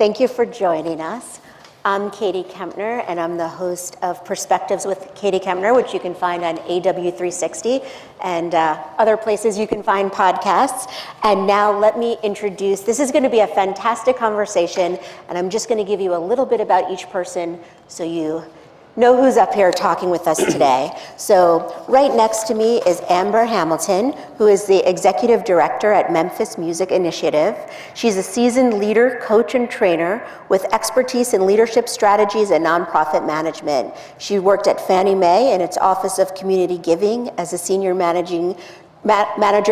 Thank you for joining us. I'm Katie Kempner, and I'm the host of Perspectives with Katie Kempner, which you can find on AW360 and other places you can find podcasts. And now let me introduce, this is going to be a fantastic conversation, and I'm just going to give you a little bit about each person so you know who's up here talking with us today. So right next to me is Amber Hamilton, who is the Executive Director at Memphis Music Initiative. She's a seasoned leader, coach, and trainer with expertise in leadership strategies and nonprofit management. She worked at Fannie Mae in its Office of Community Giving as a senior manager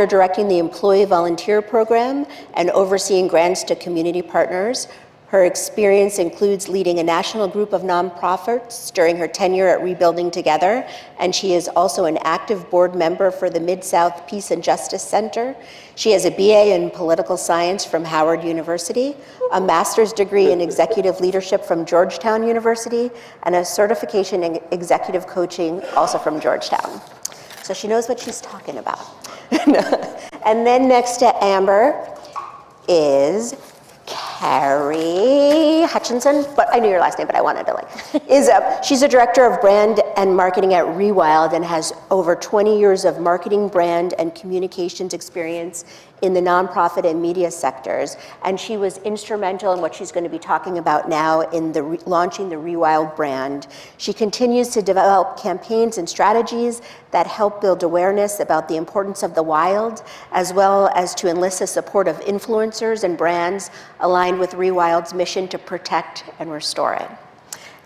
directing the Employee Volunteer Program and overseeing grants to community partners. Her experience includes leading a national group of nonprofits during her tenure at Rebuilding Together, and she is also an active board member for the Mid-South Peace and Justice Center. She has a BA in political science from Howard University, a master's degree in executive leadership from Georgetown University, and a certification in executive coaching also from Georgetown. So she knows what she's talking about. And then next to Amber is Carrie Hutchinson, but I knew your last name, but I wanted to she's a director of brand and marketing at Rewild and has over 20 years of marketing, brand, and communications experience in the nonprofit and media sectors. And she was instrumental in what she's going to be talking about now in launching the Rewild brand. She continues to develop campaigns and strategies that help build awareness about the importance of the wild, as well as to enlist the support of influencers and brands aligned with Rewild's mission to protect and restore it.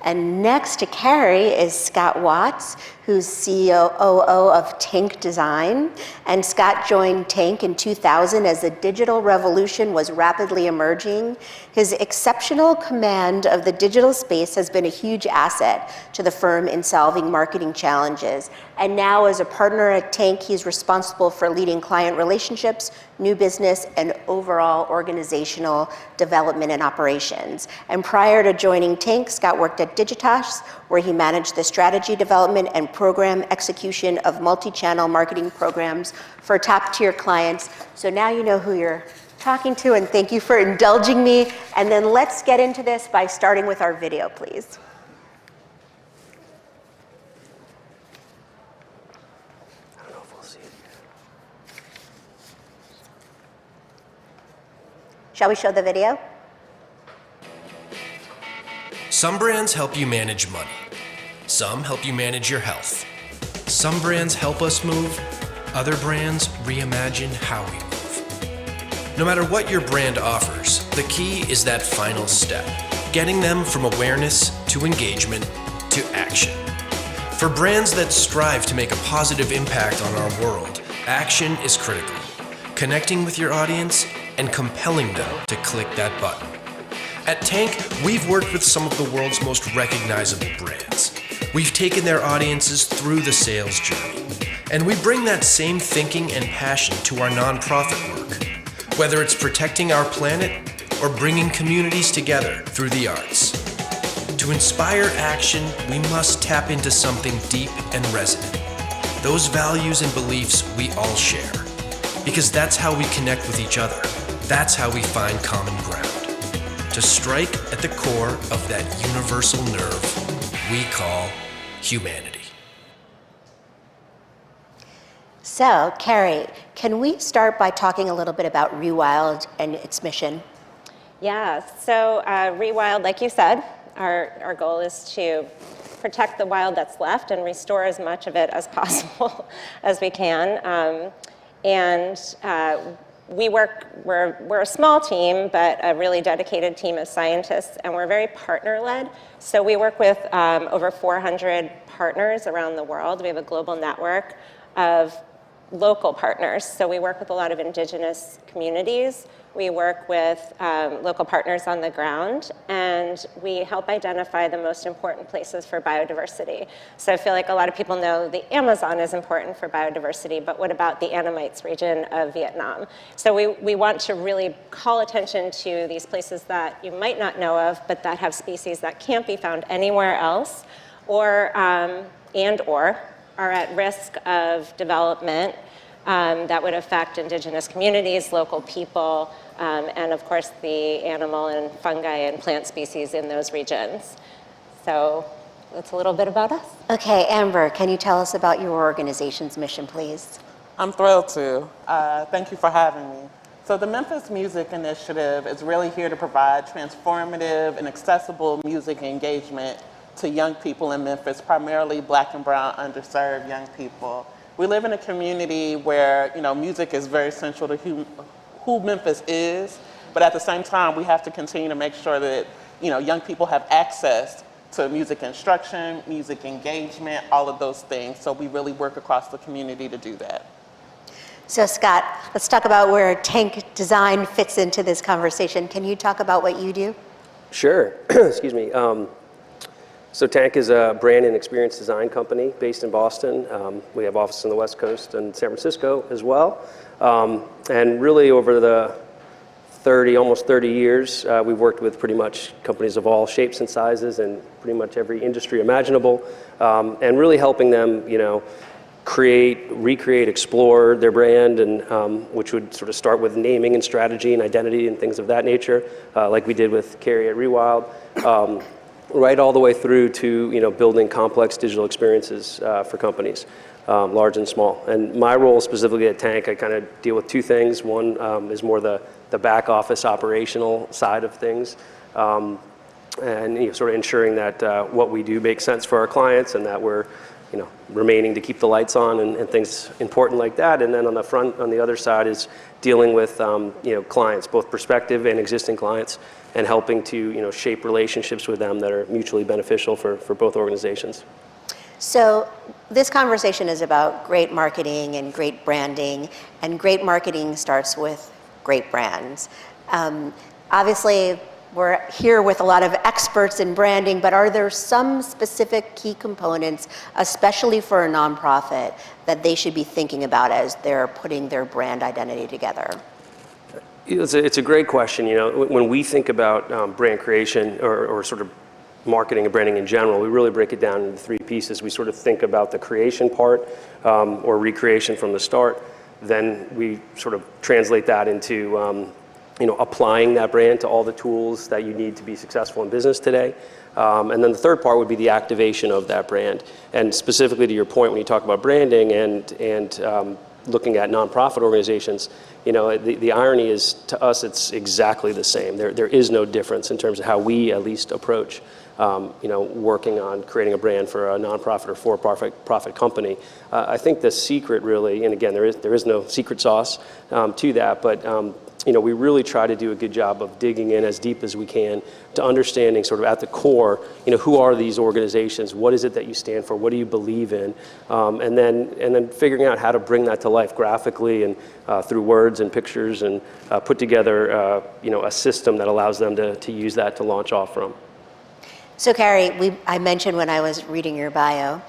And next to Carrie is Scott Watts, who's COO of Tank Design. And Scott joined Tank in 2000 as the digital revolution was rapidly emerging. His exceptional command of the digital space has been a huge asset to the firm in solving marketing challenges. And now as a partner at Tank, he's responsible for leading client relationships, new business, and overall organizational development and operations. And prior to joining Tank, Scott worked at Digitas, where he managed the strategy development and program execution of multi-channel marketing programs for top-tier clients. So now you know who you're talking to, and thank you for indulging me. And then let's get into this by starting with our video, please. I don't know if we'll see it here. Shall we show the video? Some brands help you manage money. Some help you manage your health. Some brands help us move. Other brands reimagine how we move. No matter what your brand offers, the key is that final step, getting them from awareness to engagement to action. For brands that strive to make a positive impact on our world, action is critical. Connecting with your audience and compelling them to click that button. At Tank, we've worked with some of the world's most recognizable brands. We've taken their audiences through the sales journey, and we bring that same thinking and passion to our nonprofit work, whether it's protecting our planet or bringing communities together through the arts. To inspire action, we must tap into something deep and resonant, those values and beliefs we all share, because that's how we connect with each other. That's how we find common ground. To strike at the core of that universal nerve we call humanity. So, Carrie, can we start by talking a little bit about Rewild and its mission? Yeah, so Rewild, like you said, our goal is to protect the wild that's left and restore as much of it as possible as we can. We're a small team, but a really dedicated team of scientists, and we're very partner-led. So we work with over 400 partners around the world. We have a global network of local partners. So we work with a lot of indigenous communities. We work with local partners on the ground, and we help identify the most important places for biodiversity. So I feel like a lot of people know the Amazon is important for biodiversity, but what about the Annamites region of Vietnam? So we want to really call attention to these places that you might not know of, but that have species that can't be found anywhere else, or are at risk of development that would affect indigenous communities, local people, and of course the animal and fungi and plant species in those regions. So that's a little bit about us. Okay, Amber, can you tell us about your organization's mission, please? I'm thrilled to. Thank you for having me. So the Memphis Music Initiative is really here to provide transformative and accessible music engagement to young people in Memphis, primarily Black and brown underserved young people. We live in a community where music is very central to who Memphis is, but at the same time we have to continue to make sure that young people have access to music instruction, music engagement, all of those things. So we really work across the community to do that. So Scott, let's talk about where Tank Design fits into this conversation. Can you talk about what you do? Sure. Excuse me. So Tank is a brand and experience design company based in Boston. We have offices on the West Coast and San Francisco as well. And really over the almost 30 years, we've worked with pretty much companies of all shapes and sizes and pretty much every industry imaginable, and really helping them, create, recreate, explore their brand, and which would sort of start with naming and strategy and identity and things of that nature, like we did with Carrie at Rewild, right all the way through to building complex digital experiences for companies, large and small. And my role specifically at Tank, I kind of deal with two things. One is more the back office operational side of things, and sort of ensuring that what we do makes sense for our clients and that we're remaining to keep the lights on and things important like that. And then on the other side is dealing with clients, both prospective and existing clients, and helping to shape relationships with them that are mutually beneficial for both organizations. So this conversation is about great marketing and great branding, and great marketing starts with great brands. Obviously, we're here with a lot of experts in branding, but are there some specific key components, especially for a nonprofit, that they should be thinking about as they're putting their brand identity together? It's a great question. When we think about brand creation or sort of marketing and branding in general, we really break it down into three pieces. We sort of think about the creation part or recreation from the start. Then we sort of translate that into applying that brand to all the tools that you need to be successful in business today. And then the third part would be the activation of that brand. And specifically to your point, when you talk about branding and looking at nonprofit organizations, the irony is, to us, it's exactly the same. There is no difference in terms of how we at least approach working on creating a brand for a nonprofit or for-profit company. I think the secret really, and again, there is no secret sauce to that, but we really try to do a good job of digging in as deep as we can to understanding sort of at the core, who are these organizations? What is it that you stand for? What do you believe in? And then figuring out how to bring that to life graphically and through words and pictures and put together, a system that allows them to use that to launch off from. So Carrie, I mentioned when I was reading your bio,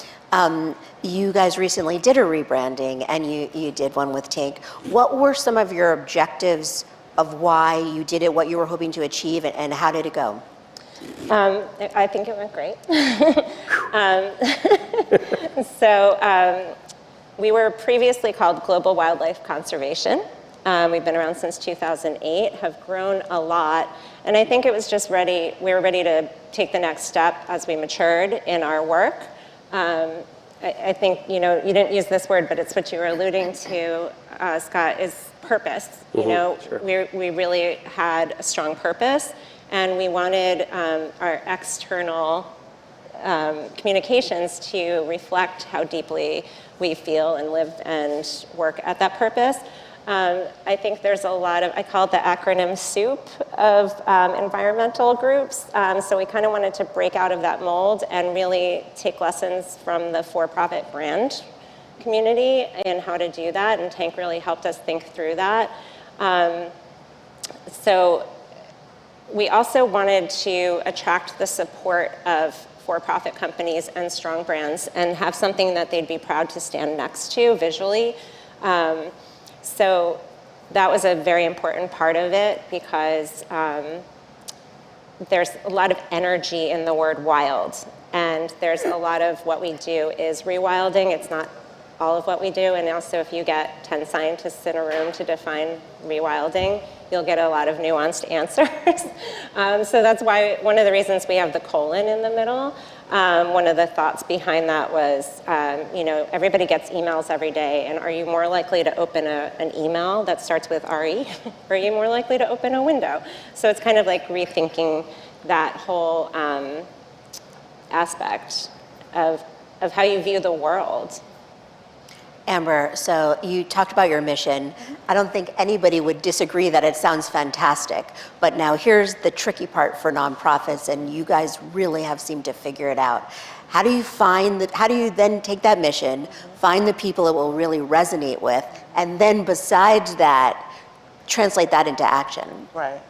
you guys recently did a rebranding and you did one with Tank. What were some of your objectives of why you did it, what you were hoping to achieve, and how did it go? I think it went great. So we were previously called Global Wildlife Conservation. We've been around since 2008, have grown a lot, and I think it was just we were ready to take the next step as we matured in our work. I think, you didn't use this word, but it's what you were alluding to, Scott, is purpose. Sure. We really had a strong purpose, and we wanted our external communications to reflect how deeply we feel and live and work at that purpose. I think there's a lot of, I call it the acronym soup of environmental groups. So we kind of wanted to break out of that mold and really take lessons from the for-profit brand community and how to do that. And Tank really helped us think through that. So we also wanted to attract the support of for-profit companies and strong brands and have something that they'd be proud to stand next to visually. So that was a very important part of it because there's a lot of energy in the word wild, and there's a lot of what we do is rewilding. It's not all of what we do. And also, if you get 10 scientists in a room to define rewilding, you'll get a lot of nuanced answers. So that's why one of the reasons we have the colon in the middle. One of the thoughts behind that was, everybody gets emails every day, and are you more likely to open an email that starts with RE, or are you more likely to open a window? So it's kind of like rethinking that whole aspect of how you view the world. Amber, so you talked about your mission. I don't think anybody would disagree that it sounds fantastic, but now here's the tricky part for nonprofits, and you guys really have seemed to figure it out. How do you then take that mission, find the people it will really resonate with, and then besides that, translate that into action? Right.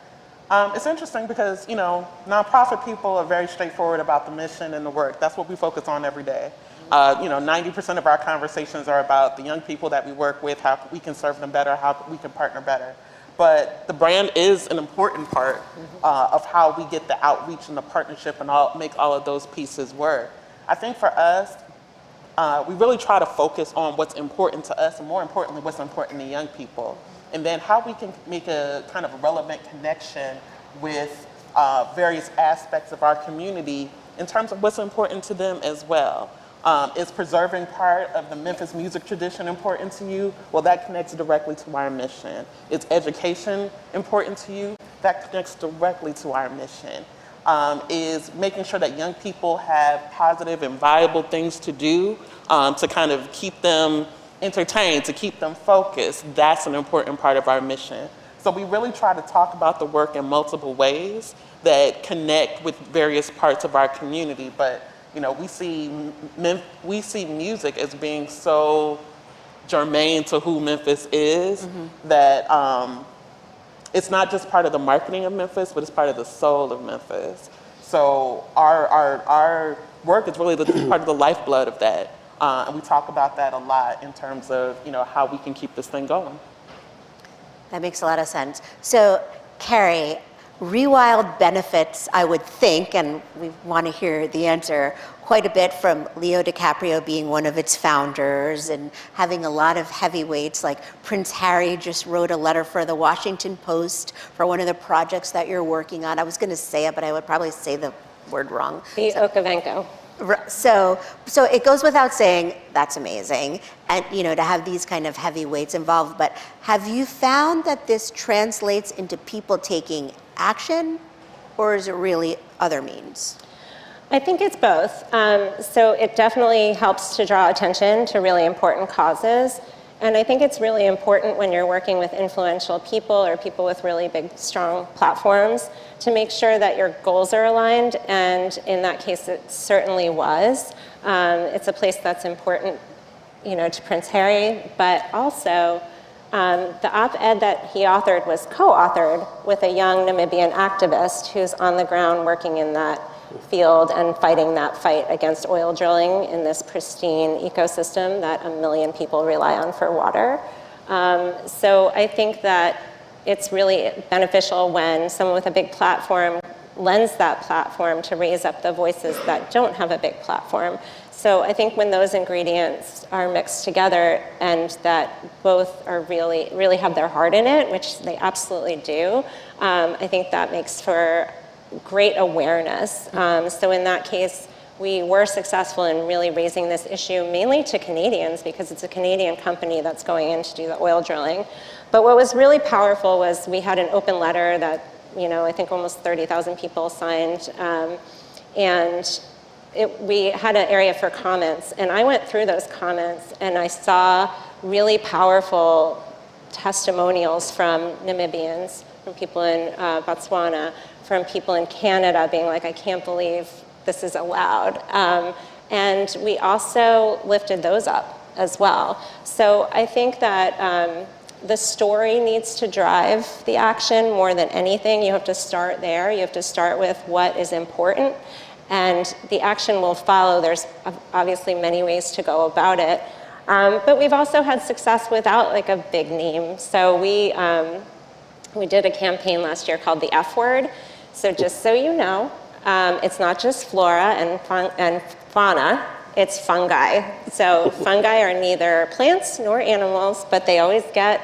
It's interesting because, nonprofit people are very straightforward about the mission and the work. That's what we focus on every day. 90% of our conversations are about the young people that we work with, how we can serve them better, how we can partner better. But the brand is an important part of how we get the outreach and the partnership and make all of those pieces work. I think for us, we really try to focus on what's important to us, and more importantly, what's important to young people. And then how we can make a kind of relevant connection with various aspects of our community in terms of what's important to them as well. Is preserving part of the Memphis music tradition important to you? Well, that connects directly to our mission. Is education important to you? That connects directly to our mission. Is making sure that young people have positive and viable things to do to kind of keep them entertained, to keep them focused. That's an important part of our mission. So we really try to talk about the work in multiple ways that connect with various parts of our community, but we see music as being so germane to who Memphis is that it's not just part of the marketing of Memphis, but it's part of the soul of Memphis. So our work is really part of the lifeblood of that. And we talk about that a lot in terms of how we can keep this thing going. That makes a lot of sense. So, Carrie, Rewild benefits, I would think, and we want to hear the answer, quite a bit from Leo DiCaprio being one of its founders and having a lot of heavyweights, like Prince Harry just wrote a letter for the Washington Post for one of the projects that you're working on. I was going to say it, but I would probably say the word wrong. The Okavanko. So it goes without saying, that's amazing, and to have these kind of heavyweights involved, but have you found that this translates into people taking action, or is it really other means? I think it's both. So it definitely helps to draw attention to really important causes. And I think it's really important when you're working with influential people or people with really big, strong platforms to make sure that your goals are aligned. And in that case, it certainly was. It's a place that's important, to Prince Harry, but also the op-ed that he authored was co-authored with a young Namibian activist who's on the ground working in that field and fighting that fight against oil drilling in this pristine ecosystem that 1 million people rely on for water. So I think that it's really beneficial when someone with a big platform lends that platform to raise up the voices that don't have a big platform. So I think when those ingredients are mixed together and that both are really have their heart in it, which they absolutely do, I think that makes for great awareness. So in that case, we were successful in really raising this issue mainly to Canadians because it's a Canadian company that's going in to do the oil drilling. But what was really powerful was we had an open letter that, I think almost 30,000 people signed. And we had an area for comments. And I went through those comments and I saw really powerful testimonials from Namibians, from people in Botswana, from people in Canada being like, I can't believe this is allowed. And we also lifted those up as well. So I think that the story needs to drive the action more than anything. You have to start there. You have to start with what is important, and the action will follow. There's obviously many ways to go about it. But we've also had success without like a big name. So we did a campaign last year called the F Word. So just so you know, it's not just flora and fauna it's fungi. So fungi are neither plants nor animals, but they always get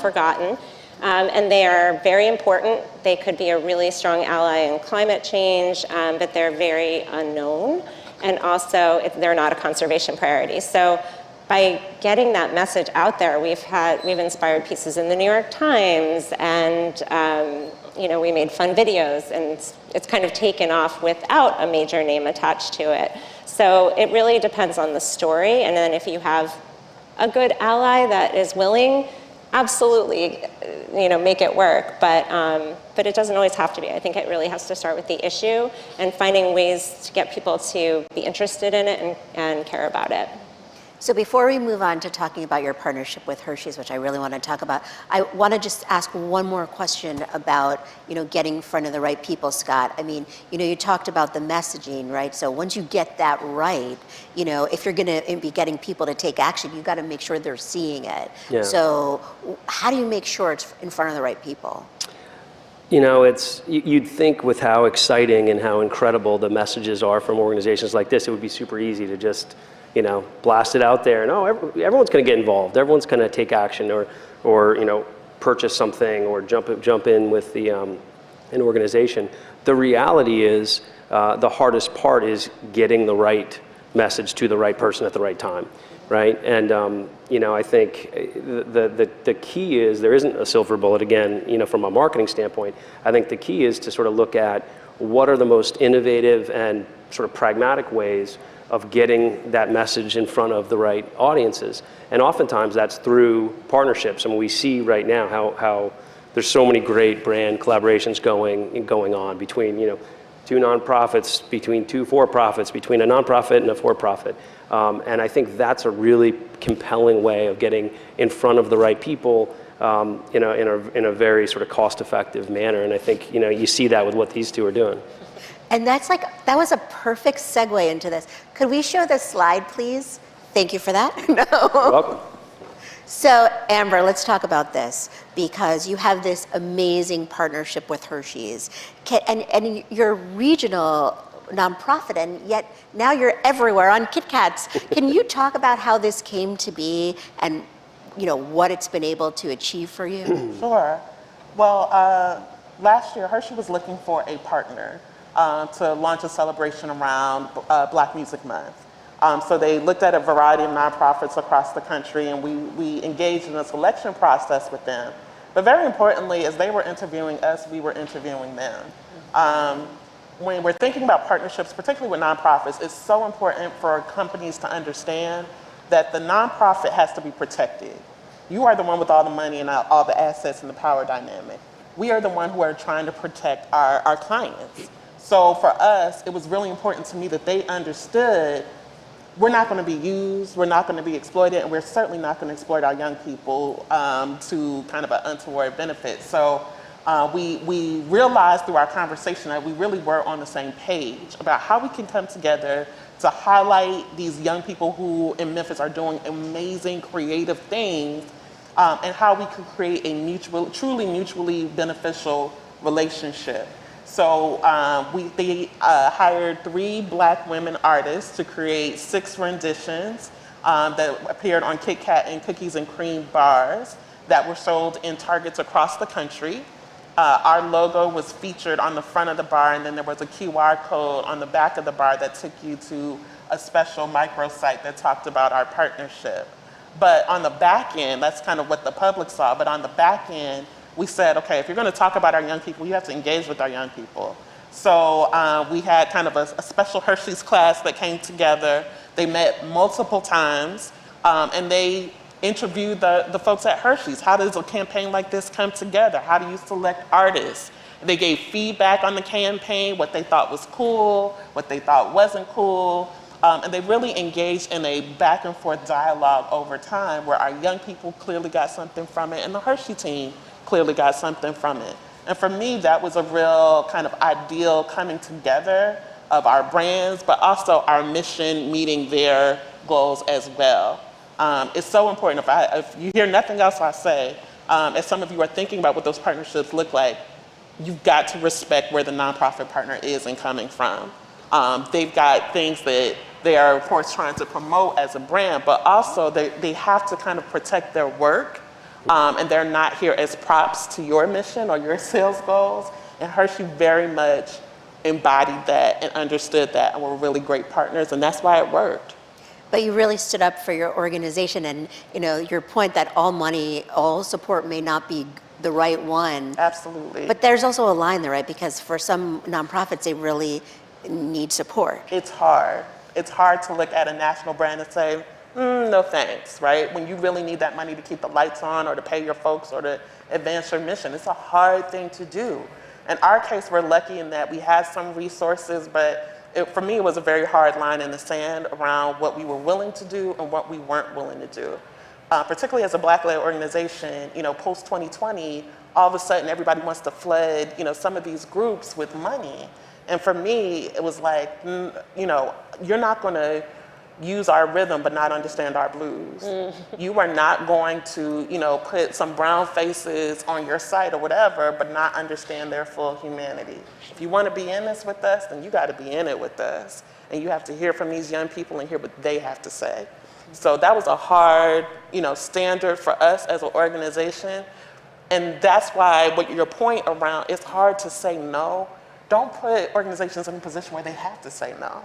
forgotten. And they are very important. They could be a really strong ally in climate change, but they're very unknown. And also, they're not a conservation priority. So by getting that message out there, we've inspired pieces in the New York Times, and we made fun videos, and it's kind of taken off without a major name attached to it. So it really depends on the story, and then if you have a good ally that is willing, absolutely, make it work. But it doesn't always have to be. I think it really has to start with the issue and finding ways to get people to be interested in it and care about it. So before we move on to talking about your partnership with Hershey's, which I really want to talk about, I want to just ask one more question about, getting in front of the right people, Scott. I mean, you talked about the messaging, right? So once you get that right, if you're going to be getting people to take action, you got to make sure they're seeing it. Yeah. So how do you make sure it's in front of the right people? You'd think with how exciting and how incredible the messages are from organizations like this, it would be super easy to just blast it out there, and everyone's going to get involved. Everyone's going to take action, or purchase something, or jump in with an organization. The reality is, the hardest part is getting the right message to the right person at the right time, right? And I think the key is there isn't a silver bullet. Again, from a marketing standpoint, I think the key is to sort of look at what are the most innovative and sort of pragmatic ways of getting that message in front of the right audiences. And oftentimes that's through partnerships. And we see right now how there's so many great brand collaborations going on between, two nonprofits, between two for-profits, between a nonprofit and a for-profit. And I think that's a really compelling way of getting in front of the right people, in a very sort of cost-effective manner. And I think, you see that with what these two are doing. And that was a perfect segue into this. Could we show this slide, please? Thank you for that. No. You're welcome. So, Amber, let's talk about this, because you have this amazing partnership with Hershey's, and you're a regional nonprofit, and yet now you're everywhere on Kit Kats. Can you talk about how this came to be and what it's been able to achieve for you? Sure. Well, last year, Hershey was looking for a partner to launch a celebration around Black Music Month. So they looked at a variety of nonprofits across the country, and we engaged in a selection process with them. But very importantly, as they were interviewing us, we were interviewing them. When we're thinking about partnerships, particularly with nonprofits, it's so important for companies to understand that the nonprofit has to be protected. You are the one with all the money and all the assets and the power dynamic. We are the one who are trying to protect our clients. So for us, it was really important to me that they understood we're not going to be used, we're not going to be exploited, and we're certainly not going to exploit our young people to kind of an untoward benefit. So we realized through our conversation that we really were on the same page about how we can come together to highlight these young people who in Memphis are doing amazing creative things, and how we could create a truly mutually beneficial relationship. So they hired 3 Black women artists to create 6 renditions that appeared on Kit Kat and Cookies and Cream bars that were sold in Targets across the country. Our logo was featured on the front of the bar, and then there was a QR code on the back of the bar that took you to a special microsite that talked about our partnership. But on the back end, that's kind of what the public saw, but on the back end, we said, okay, if you're going to talk about our young people, you have to engage with our young people. So we had kind of a special Hershey's class that came together. They met multiple times, and they interviewed the folks at Hershey's. How does a campaign like this come together? How do you select artists? They gave feedback on the campaign, what they thought was cool, what they thought wasn't cool. And they really engaged in a back and forth dialogue over time where our young people clearly got something from it, and the Hershey team clearly got something from it. And for me, that was a real kind of ideal coming together of our brands, but also our mission meeting their goals as well. It's so important. If you hear nothing else I say, as some of you are thinking about what those partnerships look like, you've got to respect where the nonprofit partner is and coming from. They've got things that they are, of course, trying to promote as a brand, but also they have to kind of protect their work, and they're not here as props to your mission or your sales goals. And Hershey very much embodied that and understood that, and were really great partners, and that's why it worked. But you really stood up for your organization, and your point that all money, all support may not be the right one. Absolutely. But there's also a line there, right? Because for some nonprofits, they really need support. It's hard. It's hard to look at a national brand and say, no thanks, right? When you really need that money to keep the lights on or to pay your folks or to advance your mission. It's a hard thing to do. In our case, we're lucky in that we had some resources, but for me, it was a very hard line in the sand around what we were willing to do and what we weren't willing to do. Particularly as a Black-led organization, post 2020, all of a sudden everybody wants to flood, some of these groups with money. And for me, it was like, you're not going to use our rhythm but not understand our blues. You are not going to, put some brown faces on your site or whatever but not understand their full humanity. If you want to be in this with us, then you got to be in it with us. And you have to hear from these young people and hear what they have to say. So that was a hard, standard for us as an organization. And that's why what your point around, it's hard to say no. Don't put organizations in a position where they have to say no.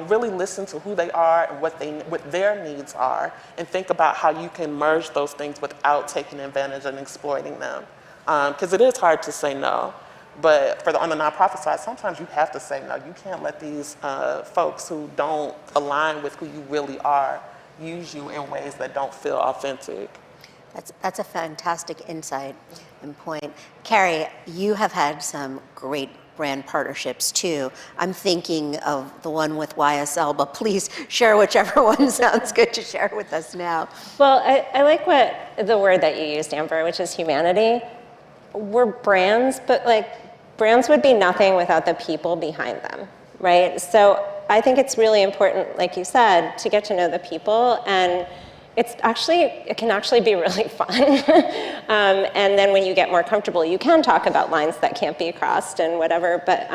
Really listen to who they are and what their needs are, and think about how you can merge those things without taking advantage and exploiting them. Because it is hard to say no. But on the nonprofit side, sometimes you have to say no. You can't let these folks who don't align with who you really are use you in ways that don't feel authentic. That's a fantastic insight and point. Carrie, you have had some great brand partnerships too. I'm thinking of the one with YSL, but please share whichever one sounds good to share with us now. Well, I like the word that you used, Amber, which is humanity. We're brands, but brands would be nothing without the people behind them, right? So I think it's really important, like you said, to get to know the people, and it can actually be really fun. And then when you get more comfortable, you can talk about lines that can't be crossed and whatever. But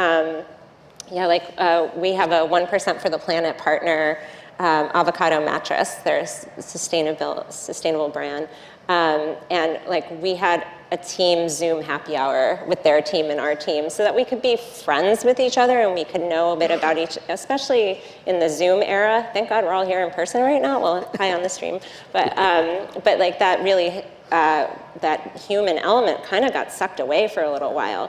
we have a 1% for the Planet partner, avocado mattress. They're a sustainable brand. And we had a team Zoom happy hour with their team and our team so that we could be friends with each other and we could know a bit about especially in the Zoom era. Thank God we're all here in person right now. Well, hi on the stream. But that really, that human element kind of got sucked away for a little while.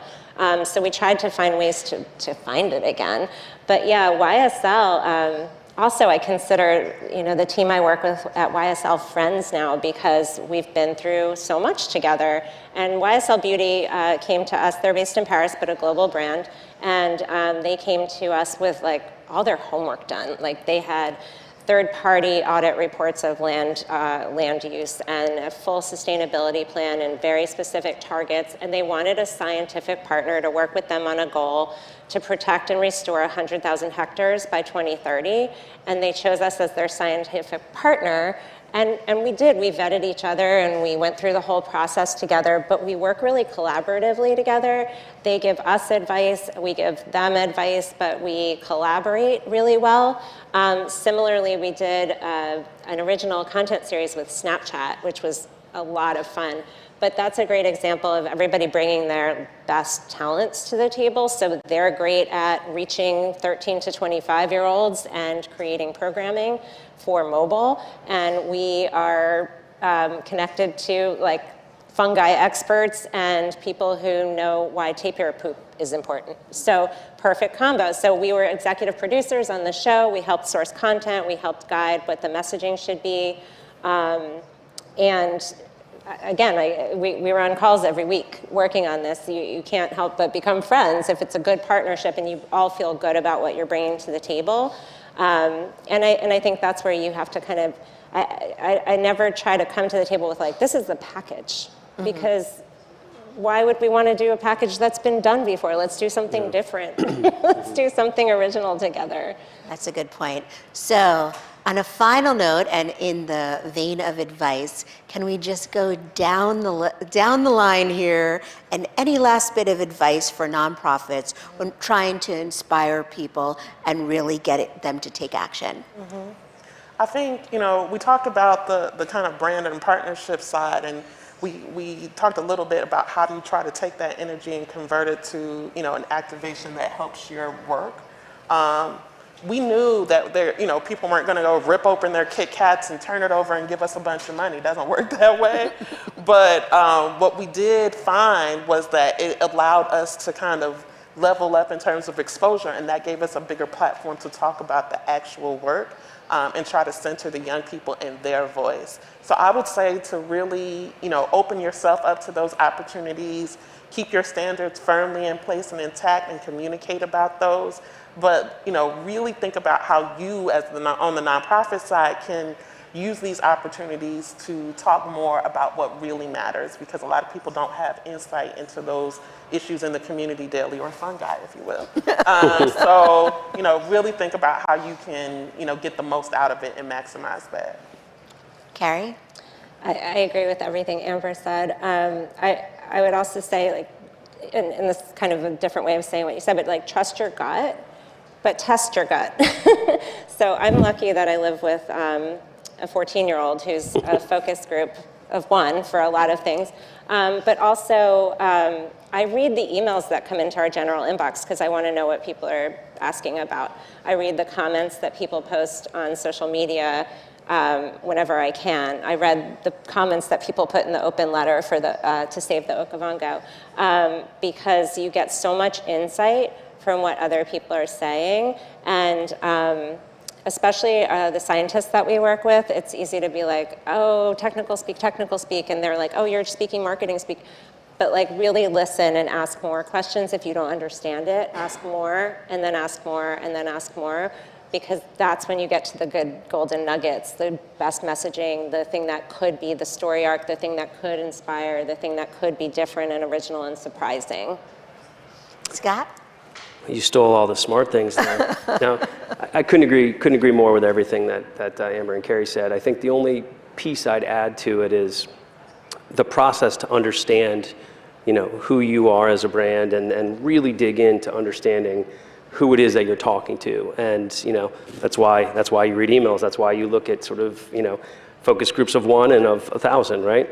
So we tried to find ways to find it again. But yeah, YSL, also, I consider, the team I work with at YSL friends now because we've been through so much together. And YSL Beauty came to us. They're based in Paris, but a global brand. And they came to us with all their homework done. They had third-party audit reports of land use and a full sustainability plan and very specific targets. And they wanted a scientific partner to work with them on a goal to protect and restore 100,000 hectares by 2030. And they chose us as their scientific partner. And we did. We vetted each other and we went through the whole process together, but we work really collaboratively together. They give us advice, we give them advice, but we collaborate really well. Similarly, we did an original content series with Snapchat, which was a lot of fun. But that's a great example of everybody bringing their best talents to the table. So they're great at reaching 13 to 25-year-olds and creating programming for mobile. And we are connected to fungi experts and people who know why tapir poop is important. So perfect combo. So we were executive producers on the show. We helped source content. We helped guide what the messaging should be. And again, we were on calls every week working on this. You can't help but become friends if it's a good partnership and you all feel good about what you're bringing to the table. And I think that's where you have to kind of, I never try to come to the table with this is the package, because why would we want to do a package that's been done before? Let's do something different. Let's do something original together. That's a good point. So On a final note, and in the vein of advice, can we just go down the line here, and any last bit of advice for nonprofits when trying to inspire people and really get them to take action? I think, we talked about the kind of brand and partnership side, and we talked a little bit about how do you try to take that energy and convert it to, an activation that helps your work. We knew that people weren't going to go rip open their Kit Kats and turn it over and give us a bunch of money. It doesn't work that way. But what we did find was that it allowed us to kind of level up in terms of exposure, and that gave us a bigger platform to talk about the actual work and try to center the young people in their voice. So I would say to really, open yourself up to those opportunities, keep your standards firmly in place and intact, and communicate about those. But really think about how you, on the nonprofit side, can use these opportunities to talk more about what really matters, because a lot of people don't have insight into those issues in the community daily, or fungi, if you will. So really think about how you can get the most out of it and maximize that. Carrie? I agree with everything Amber said. I would also say, like, in this kind of a different way of saying what you said, but like, trust your gut, but test your gut. So I'm lucky that I live with a 14-year-old who's a focus group of one for a lot of things. But also, I read the emails that come into our general inbox because I want to know what people are asking about. I read the comments that people post on social media whenever I can. I read the comments that people put in the open letter for to save the Okavango, because you get so much insight from what other people are saying, and especially the scientists that we work with, it's easy to be like, oh, technical speak, and they're like, oh, you're speaking marketing speak. But like, really listen and ask more questions. If you don't understand it, ask more, and then ask more, and then ask more, because that's when you get to the good golden nuggets, the best messaging, the thing that could be the story arc, the thing that could inspire, the thing that could be different and original and surprising. Scott? You stole all the smart things there. No, I couldn't agree more with everything that Amber and Carrie said. I think the only piece I'd add to it is the process to understand, who you are as a brand, and really dig into understanding who it is that you're talking to. And that's why you read emails. That's why you look at sort of focus groups of 1 and of 1,000, right?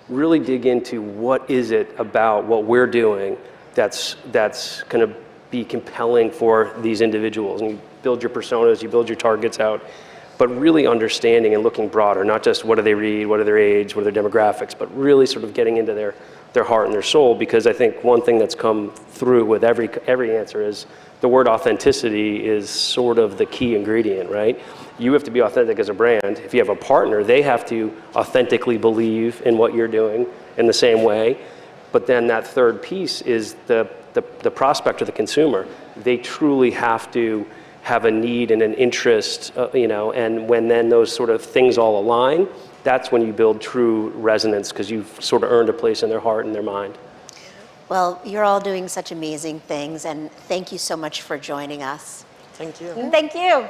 Really dig into what is it about what we're doing that's going to be compelling for these individuals. And you build your personas, you build your targets out, but really understanding and looking broader, not just what do they read, what are their age, what are their demographics, but really sort of getting into their heart and their soul. Because I think one thing that's come through with every answer is the word authenticity is sort of the key ingredient, right? You have to be authentic as a brand. If you have a partner, they have to authentically believe in what you're doing in the same way. But then that third piece is the prospect or the consumer. They truly have to have a need and an interest, and when then those sort of things all align, that's when you build true resonance, because you've sort of earned a place in their heart and their mind. Well, you're all doing such amazing things, and thank you so much for joining us. Thank you. Thank you.